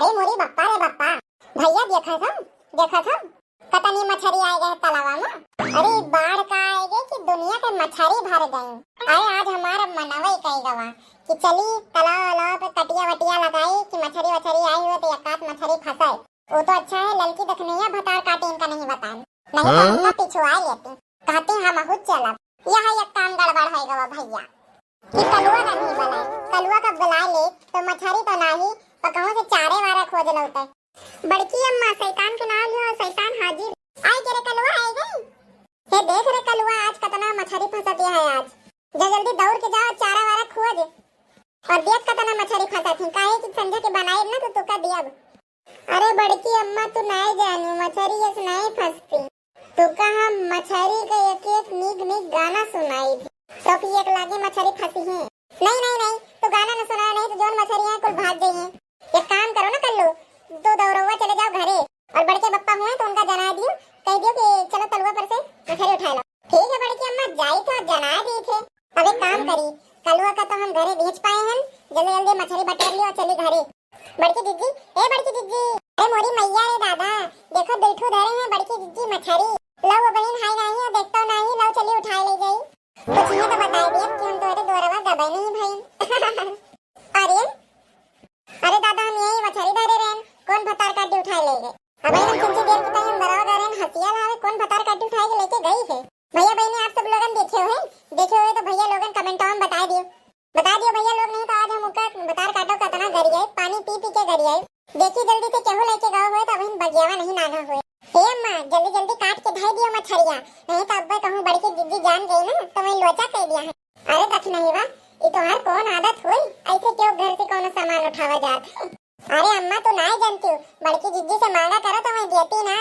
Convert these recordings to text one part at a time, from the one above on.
अरे मोरी बप्पा रे बप्पा, भैया देखा था कतनी मछली आए गए तालाबा में। अरे बाढ़ का आए गए कि दुनिया के मछली भर गई। अरे आज हमारा मनवई कही गवा कि चली तालाब पे कटिया वटिया लगाई कि मछली वछली आई हुई तो एकात मछली फंसाए। वो तो अच्छा है लड़की दखनिया भतार काटे इनका नहीं बताए, नहीं तो हमका पिछुआ लेती कहते हम खुद चला। यह एक काम गड़बड़ है गवा भैया कि कलुआ का नहीं बनाए, कलुआ का बुला ले तो मछली तो नहीं पकाओ से चारे वारा खोज लौटे। बड़की अम्मा शैतान के नाम लियो, शैतान हाजिर। आई के रे कलुआ आई गई। हे देख रे कलुआ आज कितना मछली फंसती है। आज जल्दी दौड़ के जाओ चारा वारा खोज और देख कितना मछली फंसती काहे कि संजय के बनाए ना तो तुका दिया। अरे बड़की अम्मा तू नहीं जानी मछली ऐसे नहीं फंसती, तो कहा मछली का एक नीक गाना सुनाई तो फिर एक लागे मछली फंसी है। नहीं तो गाना न सुना नहीं तो जोन मछली है कुल भाग गई है। एक काम करो ना कल्लू, तो दौड़वा चले जाओ घरे और बड़के बप्पा हुए तो उनका जना दियो, कह दियो कि चलो तलवा पर से मछली उठा लो। ठीक है बड़की अम्मा जाई तो जना दी थे। अब एक काम करी कलुआ का तो हम घरे भेज पाए हैं, जल्दी मछली बटोर लियो चली घरे। बड़की दीदी ए बड़की दीदी, अरे मोरी मैया रे दादा देखो बैठो धरे हैं बड़की दीदी मछली लो बहन हाय नहीं देखता नहीं लो चली उठा ले गई। कुछ ये तो बता दिया कि हम तोरे दोरवा दबाई नहीं भाई। अरे दादा हम यही मछली धरे रहन कौन भतार काटी उठा ले गए। अब हम कितनी देर की हम बराबर रहन हसिया लावे कौन भतार काटी उठा के लेके गई है। भैया बहनी आप सब लोगन देखे हो तो भैया लोगन कमेंट में बता दियो भैया लोग, नहीं तो आज हम उनका भतार काटो कितना गरियाए पानी पी के गरियाए। देखी जल्दी से केहू लेके गए हुए तो अभी बगियावा नहीं नागा हुए। हे अम्मा जल्दी काट के धर दियो मछलियां, नहीं तो अब कहूं बड़ी की दीदी जान गई ना तो मैं लोचा कह दिया है। अरे दख नहीं बा ये तोहार कौन आदत हुई ऐसे क्यों घर से कौन सामान उठावा जात है। अरे अम्मा तो नहीं जानती हूँ बड़की दीदी से मांगा करो तो मैं देती ना,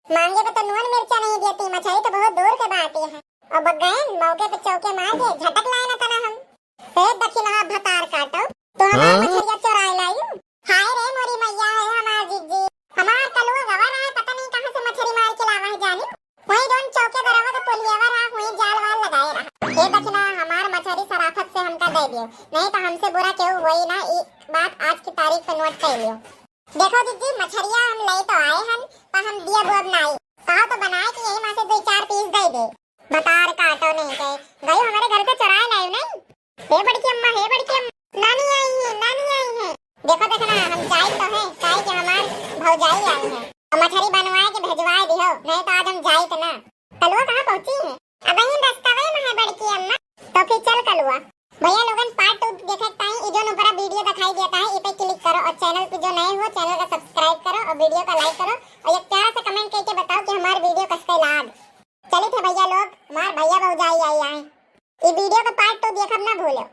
मांगे पे तो नून मिर्चा नहीं देती। मछली तो बहुत दूर के बात है और बगैन मौके पे चौके मार के झटक लाए ना तना हम से दखिना भतार काटो तो हमार मछलियां चुराए लायू। हाय रे मोरी मैया है हमार दीदी, हमार कलुआ गवा रहा है पता नहीं कहां से मछली मार के लावा है जानी। वही दोन चौके दरवा तो पुलियावा रहा वही जाल वाल लगाए रहा। ये दखिना हमार मछली सराफत से हमका दे दियो, नहीं तो हमसे बुरा क्यों वही ना एक बात आज की तारीख पे नोट कर लियो। देखो दीदी मछलियां हम ले तो आए हैं पर हम दिया बोब नहीं कहा तो बनाए कि यही मां से 2-4 पीस दे दे। भतार काटो नहीं गए हमारे घर से चुराए लाए नहीं। हे बड़की अम्मा नानी आई है देखो देखना हम जाई तो है काहे कि हमार भौजाई आई है और मछली बनवाए के भेजवाए दियो, नहीं तो आज हम जाई तो ना। कलुआ कहां पहुंची है? अब यहीं रास्तावे में है बड़की अम्मा। तो फिर चल कलुआ। भैया लोगन पार्ट 2 देखे ताई ई जो ऊपर वीडियो दिखाई देता है इस पे क्लिक करो और चैनल पे जो नए हो चैनल का सब्सक्राइब करो और वीडियो का लाइक करो और एक प्यारा सा कमेंट करके बताओ कि हमारे वीडियो कैसे लाग चले थे भैया लोग। हमार भैया भौजाई आई है। ये वीडियो का पार्ट 2 देखब ना भूलो।